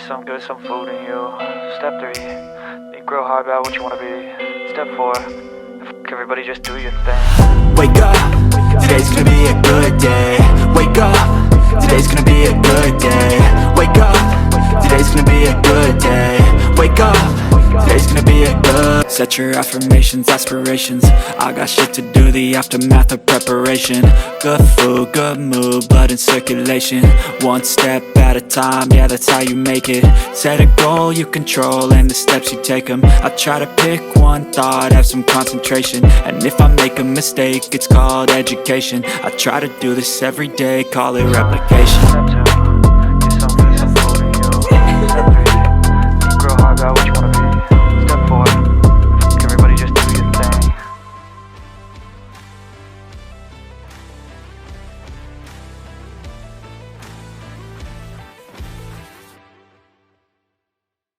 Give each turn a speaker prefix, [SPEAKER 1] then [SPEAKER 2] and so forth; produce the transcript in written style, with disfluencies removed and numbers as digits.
[SPEAKER 1] some good, some food in you. Step 3, think real hard about what you want to be. Step 4, everybody just do your thing.
[SPEAKER 2] Wake up, today's gonna be a good day. Wake up, today's gonna be a good day. Wake up, today's gonna be a good day. Wake up, today's gonna be a good. Set your affirmations, aspirations. I got shit to do, the aftermath of preparation. Good food, good mood, blood in circulation. One step at a time, yeah, that's how you make it. Set a goal you control and the steps you take them. I try to pick one thought, have some concentration. And if I make a mistake, it's called education. I try to do this every day, call it replication.